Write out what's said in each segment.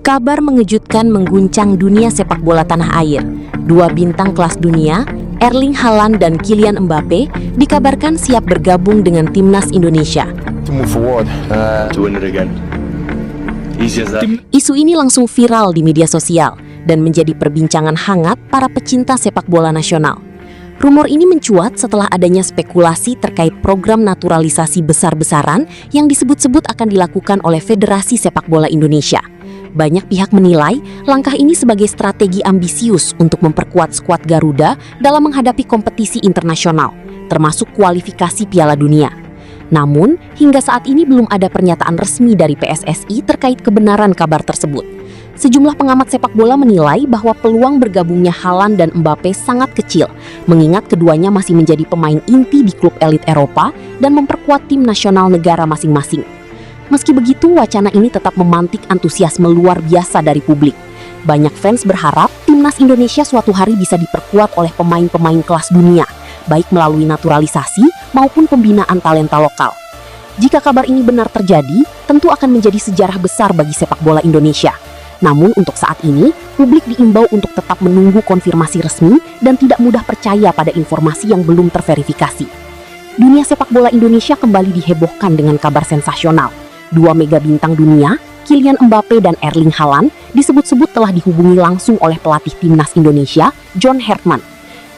Kabar mengejutkan mengguncang dunia sepak bola tanah air. Dua bintang kelas dunia, Erling Haaland dan Kylian Mbappe, dikabarkan siap bergabung dengan timnas Indonesia. Isu ini langsung viral di media sosial dan menjadi perbincangan hangat para pecinta sepak bola nasional. Rumor ini mencuat setelah adanya spekulasi terkait program naturalisasi besar-besaran yang disebut-sebut akan dilakukan oleh Federasi Sepak Bola Indonesia. Banyak pihak menilai langkah ini sebagai strategi ambisius untuk memperkuat skuad Garuda dalam menghadapi kompetisi internasional, termasuk kualifikasi Piala Dunia. Namun, hingga saat ini belum ada pernyataan resmi dari PSSI terkait kebenaran kabar tersebut. Sejumlah pengamat sepak bola menilai bahwa peluang bergabungnya Haaland dan Mbappe sangat kecil, mengingat keduanya masih menjadi pemain inti di klub elit Eropa dan memperkuat tim nasional negara masing-masing. Meski begitu, wacana ini tetap memantik antusiasme luar biasa dari publik. Banyak fans berharap timnas Indonesia suatu hari bisa diperkuat oleh pemain-pemain kelas dunia, baik melalui naturalisasi maupun pembinaan talenta lokal. Jika kabar ini benar terjadi, tentu akan menjadi sejarah besar bagi sepak bola Indonesia. Namun untuk saat ini, publik diimbau untuk tetap menunggu konfirmasi resmi dan tidak mudah percaya pada informasi yang belum terverifikasi. Dunia sepak bola Indonesia kembali dihebohkan dengan kabar sensasional. Dua mega bintang dunia, Kylian Mbappe dan Erling Haaland, disebut-sebut telah dihubungi langsung oleh pelatih timnas Indonesia, John Herman.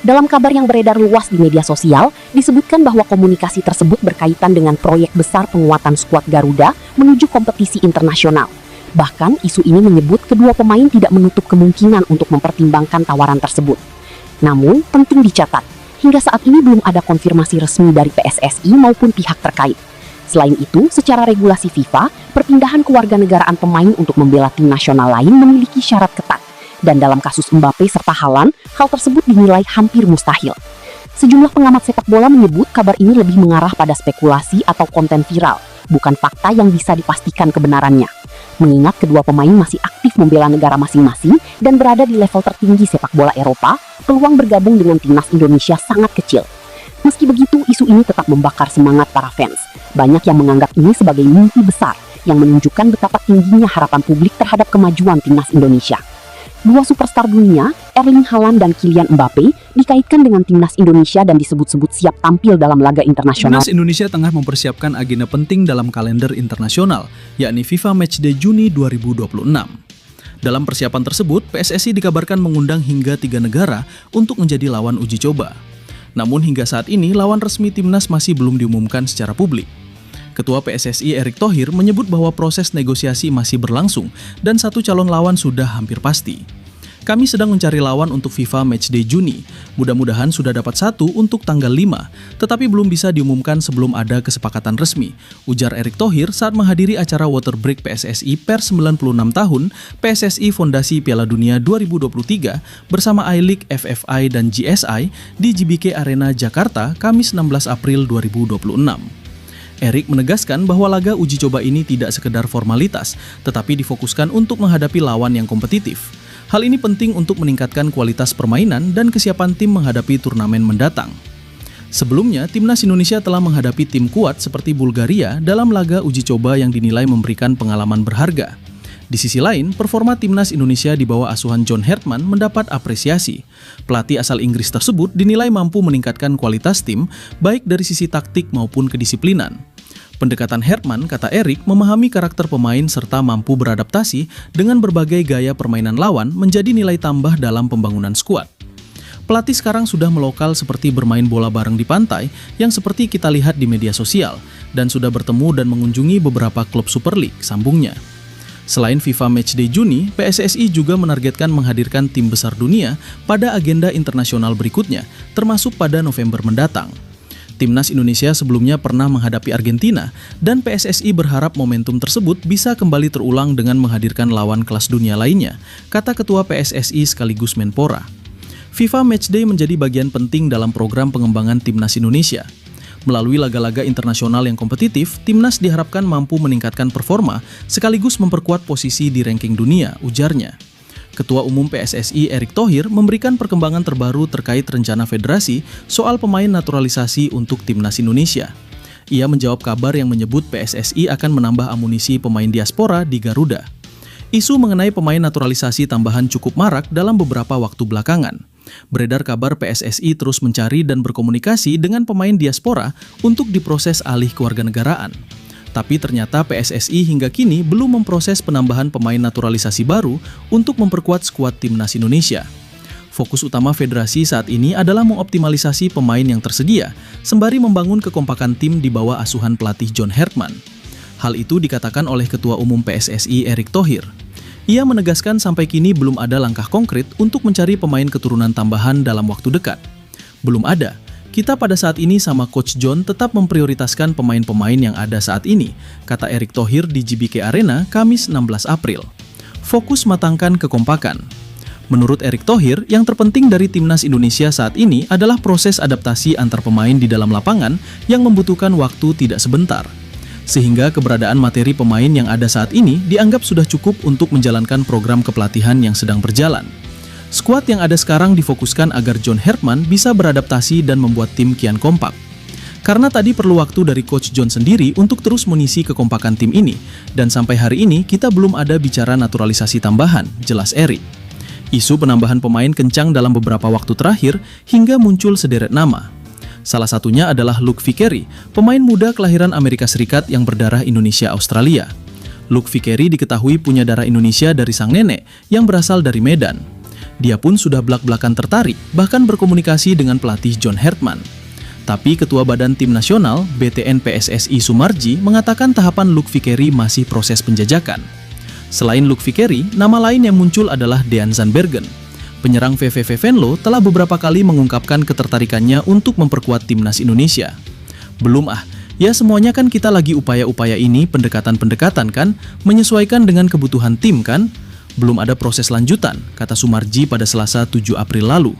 Dalam kabar yang beredar luas di media sosial, disebutkan bahwa komunikasi tersebut berkaitan dengan proyek besar penguatan skuad Garuda menuju kompetisi internasional. Bahkan, isu ini menyebut kedua pemain tidak menutup kemungkinan untuk mempertimbangkan tawaran tersebut. Namun, penting dicatat, hingga saat ini belum ada konfirmasi resmi dari PSSI maupun pihak terkait. Selain itu, secara regulasi FIFA, perpindahan kewarganegaraan pemain untuk membela tim nasional lain memiliki syarat ketat. Dan dalam kasus Mbappe serta Haaland, hal tersebut dinilai hampir mustahil. Sejumlah pengamat sepak bola menyebut kabar ini lebih mengarah pada spekulasi atau konten viral, bukan fakta yang bisa dipastikan kebenarannya. Mengingat kedua pemain masih aktif membela negara masing-masing dan berada di level tertinggi sepak bola Eropa, peluang bergabung dengan timnas Indonesia sangat kecil. Meski begitu, isu ini tetap membakar semangat para fans. Banyak yang menganggap ini sebagai mimpi besar yang menunjukkan betapa tingginya harapan publik terhadap kemajuan timnas Indonesia. Dua superstar dunia, Erling Haaland dan Kylian Mbappe, dikaitkan dengan timnas Indonesia dan disebut-sebut siap tampil dalam laga internasional. Timnas Indonesia tengah mempersiapkan agenda penting dalam kalender internasional, yakni FIFA Matchday Juni 2026. Dalam persiapan tersebut, PSSI dikabarkan mengundang hingga 3 negara untuk menjadi lawan uji coba. Namun hingga saat ini, lawan resmi timnas masih belum diumumkan secara publik. Ketua PSSI Erick Thohir menyebut bahwa proses negosiasi masih berlangsung dan satu calon lawan sudah hampir pasti. Kami sedang mencari lawan untuk FIFA Matchday Juni. Mudah-mudahan sudah dapat satu untuk tanggal 5, tetapi belum bisa diumumkan sebelum ada kesepakatan resmi, ujar Erick Thohir saat menghadiri acara Water Break PSSI per 96 tahun PSSI Fondasi Piala Dunia 2023 bersama I-League, FFI, dan GSI di GBK Arena Jakarta, Kamis 16 April 2026. Erick menegaskan bahwa laga uji coba ini tidak sekedar formalitas, tetapi difokuskan untuk menghadapi lawan yang kompetitif. Hal ini penting untuk meningkatkan kualitas permainan dan kesiapan tim menghadapi turnamen mendatang. Sebelumnya, timnas Indonesia telah menghadapi tim kuat seperti Bulgaria dalam laga uji coba yang dinilai memberikan pengalaman berharga. Di sisi lain, performa timnas Indonesia di bawah asuhan John Herman mendapat apresiasi. Pelatih asal Inggris tersebut dinilai mampu meningkatkan kualitas tim, baik dari sisi taktik maupun kedisiplinan. Pendekatan Herman, kata Erick, memahami karakter pemain serta mampu beradaptasi dengan berbagai gaya permainan lawan menjadi nilai tambah dalam pembangunan skuad. Pelatih sekarang sudah melokal seperti bermain bola bareng di pantai yang seperti kita lihat di media sosial dan sudah bertemu dan mengunjungi beberapa klub Super League, sambungnya. Selain FIFA Matchday Juni, PSSI juga menargetkan menghadirkan tim besar dunia pada agenda internasional berikutnya, termasuk pada November mendatang. Timnas Indonesia sebelumnya pernah menghadapi Argentina, dan PSSI berharap momentum tersebut bisa kembali terulang dengan menghadirkan lawan kelas dunia lainnya, kata Ketua PSSI sekaligus Menpora. FIFA Matchday menjadi bagian penting dalam program pengembangan Timnas Indonesia. Melalui laga-laga internasional yang kompetitif, Timnas diharapkan mampu meningkatkan performa sekaligus memperkuat posisi di ranking dunia, ujarnya. Ketua Umum PSSI Erick Thohir memberikan perkembangan terbaru terkait rencana federasi soal pemain naturalisasi untuk timnas Indonesia. Ia menjawab kabar yang menyebut PSSI akan menambah amunisi pemain diaspora di Garuda. Isu mengenai pemain naturalisasi tambahan cukup marak dalam beberapa waktu belakangan. Beredar kabar PSSI terus mencari dan berkomunikasi dengan pemain diaspora untuk diproses alih kewarganegaraan. Tapi ternyata PSSI hingga kini belum memproses penambahan pemain naturalisasi baru untuk memperkuat skuad timnas Indonesia. Fokus utama federasi saat ini adalah mengoptimalisasi pemain yang tersedia, sembari membangun kekompakan tim di bawah asuhan pelatih John Hertman. Hal itu dikatakan oleh Ketua Umum PSSI Erick Thohir. Ia menegaskan sampai kini belum ada langkah konkret untuk mencari pemain keturunan tambahan dalam waktu dekat. Belum ada. Kita pada saat ini sama Coach John tetap memprioritaskan pemain-pemain yang ada saat ini, kata Erick Thohir di GBK Arena Kamis 16 April. Fokus matangkan kekompakan. Menurut Erick Thohir, yang terpenting dari timnas Indonesia saat ini adalah proses adaptasi antar pemain di dalam lapangan yang membutuhkan waktu tidak sebentar. Sehingga keberadaan materi pemain yang ada saat ini dianggap sudah cukup untuk menjalankan program kepelatihan yang sedang berjalan. Skuad yang ada sekarang difokuskan agar John Hertman bisa beradaptasi dan membuat tim kian kompak. Karena tadi perlu waktu dari Coach John sendiri untuk terus mengisi kekompakan tim ini, dan sampai hari ini kita belum ada bicara naturalisasi tambahan, jelas Erick. Isu penambahan pemain kencang dalam beberapa waktu terakhir hingga muncul sederet nama. Salah satunya adalah Luke Vickery, pemain muda kelahiran Amerika Serikat yang berdarah Indonesia-Australia. Luke Vickery diketahui punya darah Indonesia dari sang nenek yang berasal dari Medan. Dia pun sudah belak-belakan tertarik, bahkan berkomunikasi dengan pelatih John Hertman. Tapi Ketua Badan Tim Nasional, BTN PSSI Sumarji, mengatakan tahapan Luke Vickery masih proses penjajakan. Selain Luke Vickery, nama lain yang muncul adalah Dean Zandbergen. Penyerang VVV Venlo telah beberapa kali mengungkapkan ketertarikannya untuk memperkuat timnas Indonesia. Belum ya semuanya kan kita lagi upaya-upaya ini pendekatan-pendekatan kan, menyesuaikan dengan kebutuhan tim kan? Belum ada proses lanjutan, kata Sumarji pada Selasa 7 April lalu.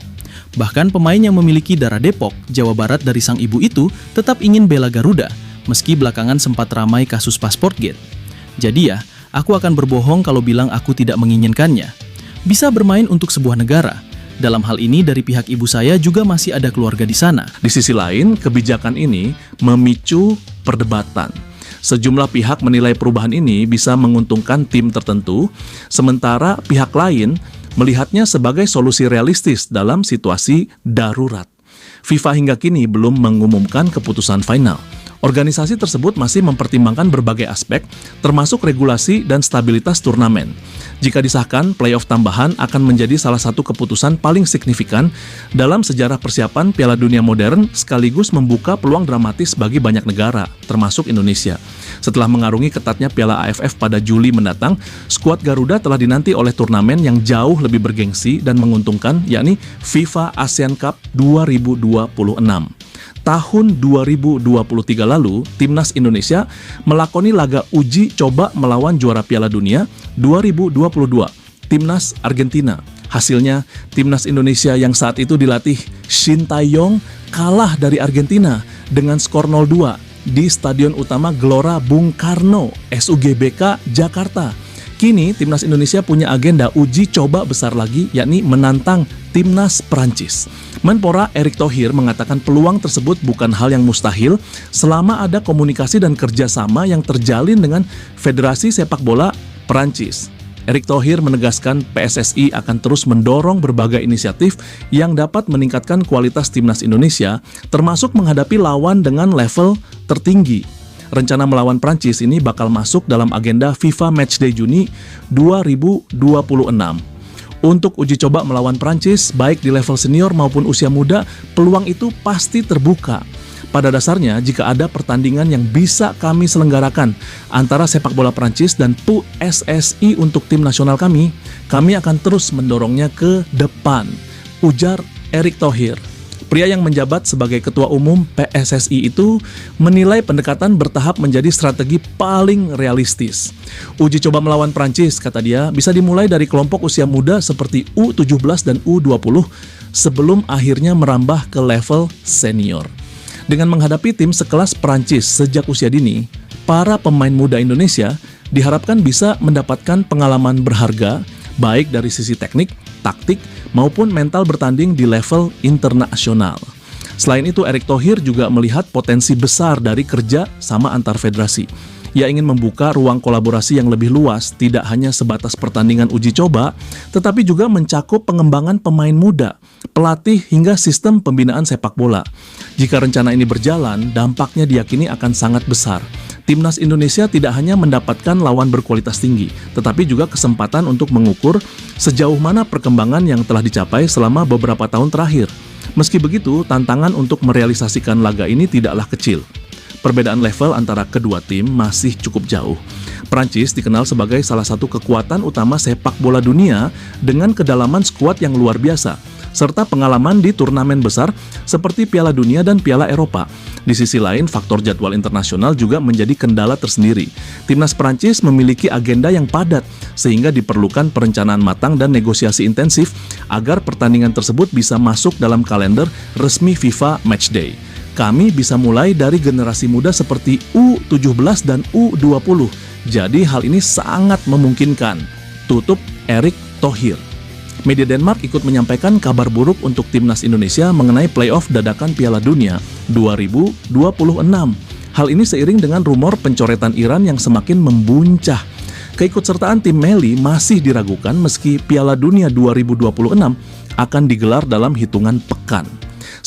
Bahkan pemain yang memiliki darah Depok, Jawa Barat dari sang ibu itu tetap ingin bela Garuda, meski belakangan sempat ramai kasus Passportgate. Jadi aku akan berbohong kalau bilang aku tidak menginginkannya. Bisa bermain untuk sebuah negara. Dalam hal ini dari pihak ibu saya juga masih ada keluarga di sana. Di sisi lain, kebijakan ini memicu perdebatan. Sejumlah pihak menilai perubahan ini bisa menguntungkan tim tertentu, sementara pihak lain melihatnya sebagai solusi realistis dalam situasi darurat. FIFA hingga kini belum mengumumkan keputusan final. Organisasi tersebut masih mempertimbangkan berbagai aspek, termasuk regulasi dan stabilitas turnamen. Jika disahkan, playoff tambahan akan menjadi salah satu keputusan paling signifikan dalam sejarah persiapan Piala Dunia modern, sekaligus membuka peluang dramatis bagi banyak negara, termasuk Indonesia. Setelah mengarungi ketatnya Piala AFF pada Juli mendatang, skuad Garuda telah dinanti oleh turnamen yang jauh lebih bergengsi dan menguntungkan, yakni FIFA ASEAN Cup 2026. Tahun 2023 lalu, Timnas Indonesia melakoni laga uji coba melawan juara Piala Dunia 2022, Timnas Argentina. Hasilnya, Timnas Indonesia yang saat itu dilatih Shin Tae-yong kalah dari Argentina dengan skor 0-2 di Stadion Utama Gelora Bung Karno, SUGBK, Jakarta. Kini, Timnas Indonesia punya agenda uji coba besar lagi, yakni menantang Timnas Prancis. Menpora Erick Thohir mengatakan peluang tersebut bukan hal yang mustahil selama ada komunikasi dan kerjasama yang terjalin dengan Federasi Sepak Bola Prancis. Erick Thohir menegaskan PSSI akan terus mendorong berbagai inisiatif yang dapat meningkatkan kualitas Timnas Indonesia, termasuk menghadapi lawan dengan level tertinggi. Rencana melawan Prancis ini bakal masuk dalam agenda FIFA Matchday Juni 2026. Untuk uji coba melawan Prancis, baik di level senior maupun usia muda, peluang itu pasti terbuka. Pada dasarnya, jika ada pertandingan yang bisa kami selenggarakan antara sepak bola Prancis dan PSSI untuk tim nasional kami akan terus mendorongnya ke depan, ujar Erick Thohir. Pria yang menjabat sebagai Ketua Umum PSSI itu menilai pendekatan bertahap menjadi strategi paling realistis. Uji coba melawan Prancis, kata dia, bisa dimulai dari kelompok usia muda seperti U17 dan U20 sebelum akhirnya merambah ke level senior. Dengan menghadapi tim sekelas Prancis sejak usia dini, para pemain muda Indonesia diharapkan bisa mendapatkan pengalaman berharga, baik dari sisi teknik, taktik, maupun mental bertanding di level internasional. Selain itu, Erick Thohir juga melihat potensi besar dari kerja sama antar federasi. Ia ingin membuka ruang kolaborasi yang lebih luas, tidak hanya sebatas pertandingan uji coba, tetapi juga mencakup pengembangan pemain muda, pelatih hingga sistem pembinaan sepak bola. Jika rencana ini berjalan, dampaknya diyakini akan sangat besar. Timnas Indonesia tidak hanya mendapatkan lawan berkualitas tinggi, tetapi juga kesempatan untuk mengukur sejauh mana perkembangan yang telah dicapai selama beberapa tahun terakhir. Meski begitu, tantangan untuk merealisasikan laga ini tidaklah kecil. Perbedaan level antara kedua tim masih cukup jauh. Prancis dikenal sebagai salah satu kekuatan utama sepak bola dunia dengan kedalaman skuad yang luar biasa, serta pengalaman di turnamen besar seperti Piala Dunia dan Piala Eropa. Di sisi lain, faktor jadwal internasional juga menjadi kendala tersendiri. Timnas Prancis memiliki agenda yang padat, sehingga diperlukan perencanaan matang dan negosiasi intensif agar pertandingan tersebut bisa masuk dalam kalender resmi FIFA Matchday. Kami bisa mulai dari generasi muda seperti U17 dan U20. Jadi hal ini sangat memungkinkan. Tutup Erick Thohir. Media Denmark ikut menyampaikan kabar buruk untuk Timnas Indonesia mengenai playoff dadakan Piala Dunia 2026. Hal ini seiring dengan rumor pencoretan Iran yang semakin membuncah. Keikutsertaan tim Meli masih diragukan meski Piala Dunia 2026 akan digelar dalam hitungan pekan.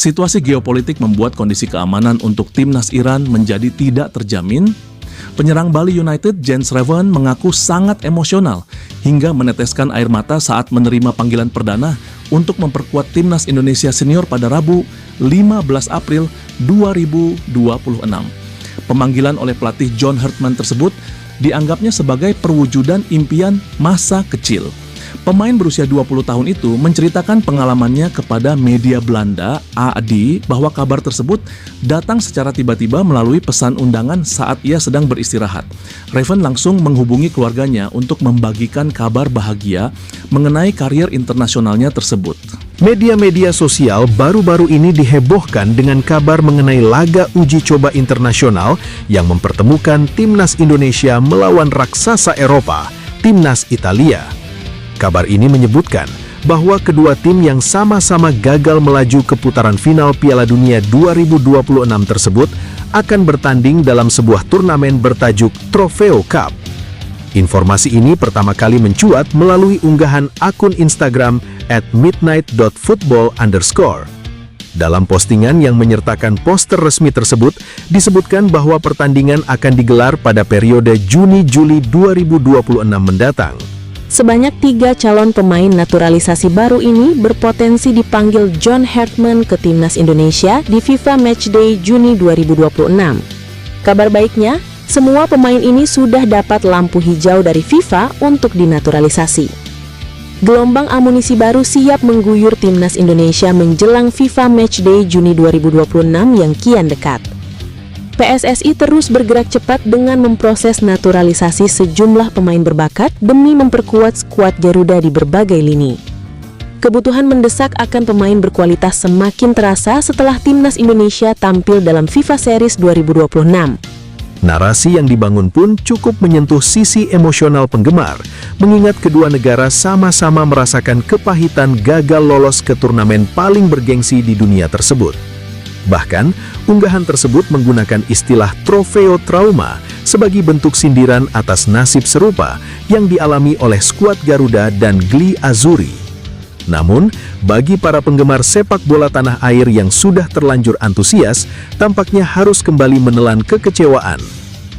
Situasi geopolitik membuat kondisi keamanan untuk Timnas Iran menjadi tidak terjamin. Penyerang Bali United, Jens Reven, mengaku sangat emosional hingga meneteskan air mata saat menerima panggilan perdana untuk memperkuat Timnas Indonesia Senior pada Rabu, 15 April 2026. Pemanggilan oleh pelatih John Hartman tersebut dianggapnya sebagai perwujudan impian masa kecil. Pemain berusia 20 tahun itu menceritakan pengalamannya kepada media Belanda, AD, bahwa kabar tersebut datang secara tiba-tiba melalui pesan undangan saat ia sedang beristirahat. Reven langsung menghubungi keluarganya untuk membagikan kabar bahagia mengenai karir internasionalnya tersebut. Media-media sosial baru-baru ini dihebohkan dengan kabar mengenai laga uji coba internasional yang mempertemukan Timnas Indonesia melawan raksasa Eropa, Timnas Italia. Kabar ini menyebutkan bahwa kedua tim yang sama-sama gagal melaju ke putaran final Piala Dunia 2026 tersebut akan bertanding dalam sebuah turnamen bertajuk Trofeo Cup. Informasi ini pertama kali mencuat melalui unggahan akun Instagram @midnight.football_. Dalam postingan yang menyertakan poster resmi tersebut, disebutkan bahwa pertandingan akan digelar pada periode Juni-Juli 2026 mendatang. Sebanyak 3 calon pemain naturalisasi baru ini berpotensi dipanggil John Hartman ke Timnas Indonesia di FIFA Matchday Juni 2026. Kabar baiknya, semua pemain ini sudah dapat lampu hijau dari FIFA untuk dinaturalisasi. Gelombang amunisi baru siap mengguyur Timnas Indonesia menjelang FIFA Matchday Juni 2026 yang kian dekat. PSSI terus bergerak cepat dengan memproses naturalisasi sejumlah pemain berbakat demi memperkuat skuad Garuda di berbagai lini. Kebutuhan mendesak akan pemain berkualitas semakin terasa setelah Timnas Indonesia tampil dalam FIFA Series 2026. Narasi yang dibangun pun cukup menyentuh sisi emosional penggemar, mengingat kedua negara sama-sama merasakan kepahitan gagal lolos ke turnamen paling bergengsi di dunia tersebut. Bahkan, unggahan tersebut menggunakan istilah trofeo trauma sebagai bentuk sindiran atas nasib serupa yang dialami oleh skuad Garuda dan Gli Azzurri. Namun, bagi para penggemar sepak bola tanah air yang sudah terlanjur antusias, tampaknya harus kembali menelan kekecewaan.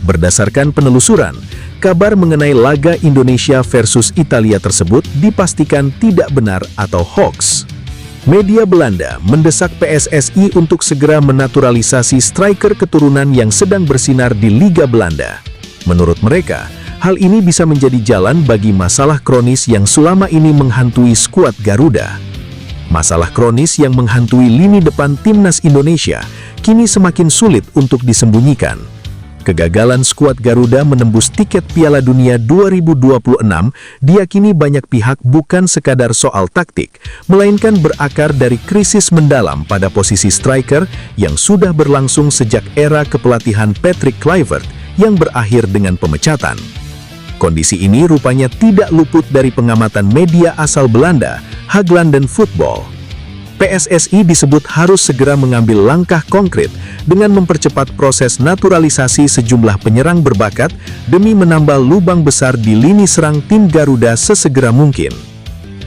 Berdasarkan penelusuran, kabar mengenai laga Indonesia versus Italia tersebut dipastikan tidak benar atau hoax. Media Belanda mendesak PSSI untuk segera menaturalisasi striker keturunan yang sedang bersinar di Liga Belanda. Menurut mereka, hal ini bisa menjadi jalan bagi masalah kronis yang selama ini menghantui skuad Garuda. Masalah kronis yang menghantui lini depan Timnas Indonesia kini semakin sulit untuk disembunyikan. Kegagalan skuad Garuda menembus tiket Piala Dunia 2026 diyakini banyak pihak bukan sekadar soal taktik, melainkan berakar dari krisis mendalam pada posisi striker yang sudah berlangsung sejak era kepelatihan Patrick Kluivert yang berakhir dengan pemecatan. Kondisi ini rupanya tidak luput dari pengamatan media asal Belanda, Haaglanden Voetbal. PSSI disebut harus segera mengambil langkah konkret dengan mempercepat proses naturalisasi sejumlah penyerang berbakat demi menambal lubang besar di lini serang tim Garuda sesegera mungkin.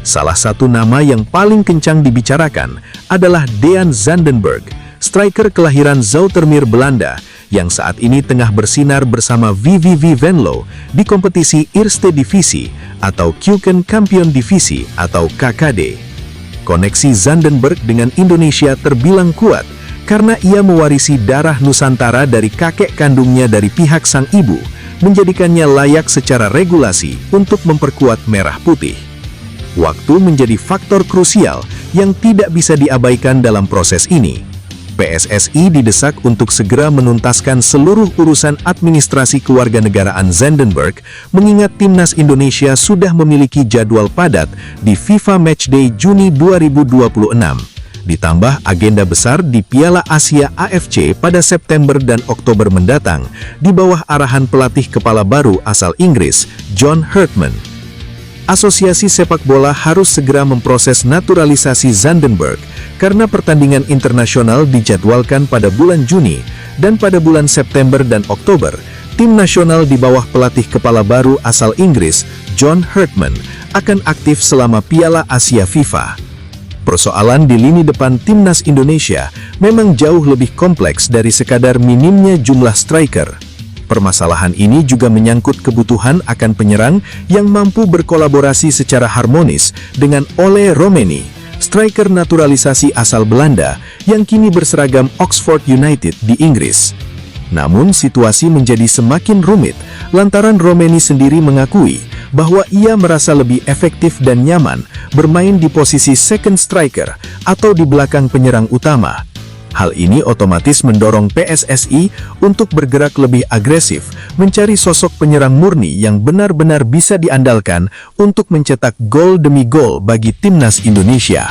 Salah satu nama yang paling kencang dibicarakan adalah Dean Zandenberg, striker kelahiran Zoetermeer, Belanda, yang saat ini tengah bersinar bersama VVV Venlo di kompetisi Eerste Divisie atau Keukenkampioen Divisie atau KKD. Koneksi Zandenberg dengan Indonesia terbilang kuat karena ia mewarisi darah Nusantara dari kakek kandungnya dari pihak sang ibu, menjadikannya layak secara regulasi untuk memperkuat merah putih. Waktu menjadi faktor krusial yang tidak bisa diabaikan dalam proses ini. PSSI didesak untuk segera menuntaskan seluruh urusan administrasi kewarganegaraan Zandenberg, mengingat timnas Indonesia sudah memiliki jadwal padat di FIFA Matchday Juni 2026. Ditambah agenda besar di Piala Asia AFC pada September dan Oktober mendatang, di bawah arahan pelatih kepala baru asal Inggris, John Herdman. Asosiasi sepak bola harus segera memproses naturalisasi Zandenberg karena pertandingan internasional dijadwalkan pada bulan Juni, dan pada bulan September dan Oktober, tim nasional di bawah pelatih kepala baru asal Inggris, John Herdman, akan aktif selama Piala Asia FIFA. Persoalan di lini depan timnas Indonesia memang jauh lebih kompleks dari sekadar minimnya jumlah striker. Permasalahan ini juga menyangkut kebutuhan akan penyerang yang mampu berkolaborasi secara harmonis dengan Ole Romeni, striker naturalisasi asal Belanda yang kini berseragam Oxford United di Inggris. Namun situasi menjadi semakin rumit lantaran Romeni sendiri mengakui bahwa ia merasa lebih efektif dan nyaman bermain di posisi second striker atau di belakang penyerang utama. Hal ini otomatis mendorong PSSI untuk bergerak lebih agresif, mencari sosok penyerang murni yang benar-benar bisa diandalkan untuk mencetak gol demi gol bagi timnas Indonesia.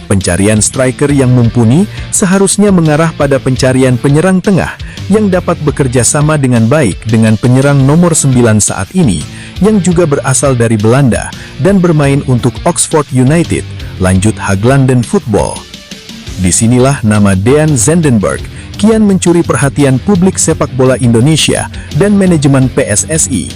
Pencarian striker yang mumpuni seharusnya mengarah pada pencarian penyerang tengah yang dapat bekerja sama dengan baik dengan penyerang nomor 9 saat ini, yang juga berasal dari Belanda dan bermain untuk Oxford United, lanjut Haaglanden Football. Disinilah nama Dean Zandenberg kian mencuri perhatian publik sepak bola Indonesia dan manajemen PSSI.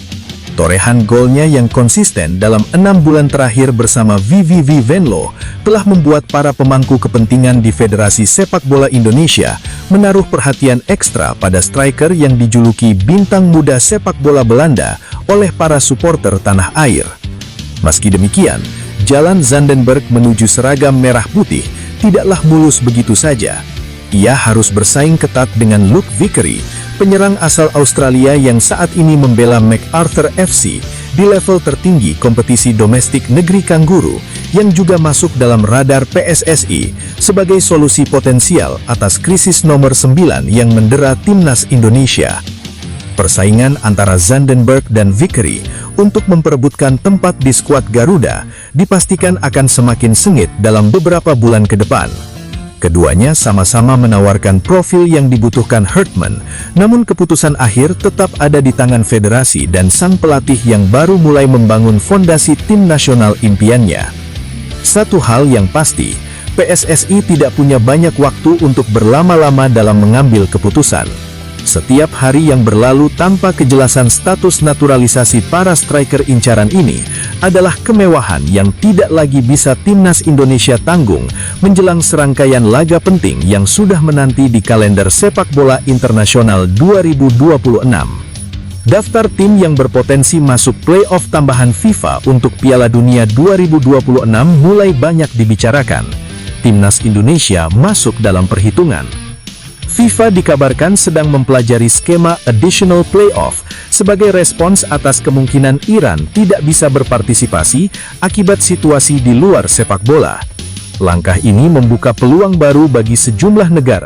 Torehan golnya yang konsisten dalam 6 bulan terakhir bersama VVV Venlo telah membuat para pemangku kepentingan di Federasi Sepak Bola Indonesia menaruh perhatian ekstra pada striker yang dijuluki bintang muda sepak bola Belanda oleh para supporter tanah air. Meski demikian, jalan Zandenberg menuju seragam merah putih tidaklah mulus begitu saja. Ia harus bersaing ketat dengan Luke Vickery, penyerang asal Australia yang saat ini membela MacArthur FC di level tertinggi kompetisi domestik negeri Kangguru, yang juga masuk dalam radar PSSI sebagai solusi potensial atas krisis nomor 9 yang mendera timnas Indonesia. Persaingan antara Zandenberg dan Vickery untuk memperebutkan tempat di skuad Garuda dipastikan akan semakin sengit dalam beberapa bulan ke depan. Keduanya sama-sama menawarkan profil yang dibutuhkan Herdman, namun keputusan akhir tetap ada di tangan federasi dan sang pelatih yang baru mulai membangun fondasi tim nasional impiannya. Satu hal yang pasti, PSSI tidak punya banyak waktu untuk berlama-lama dalam mengambil keputusan. Setiap hari yang berlalu tanpa kejelasan status naturalisasi para striker incaran ini adalah kemewahan yang tidak lagi bisa timnas Indonesia tanggung menjelang serangkaian laga penting yang sudah menanti di kalender sepak bola internasional 2026. Daftar tim yang berpotensi masuk playoff tambahan FIFA untuk Piala Dunia 2026 mulai banyak dibicarakan. Timnas Indonesia masuk dalam perhitungan. FIFA dikabarkan sedang mempelajari skema additional playoff sebagai respons atas kemungkinan Iran tidak bisa berpartisipasi akibat situasi di luar sepak bola. Langkah ini membuka peluang baru bagi sejumlah negara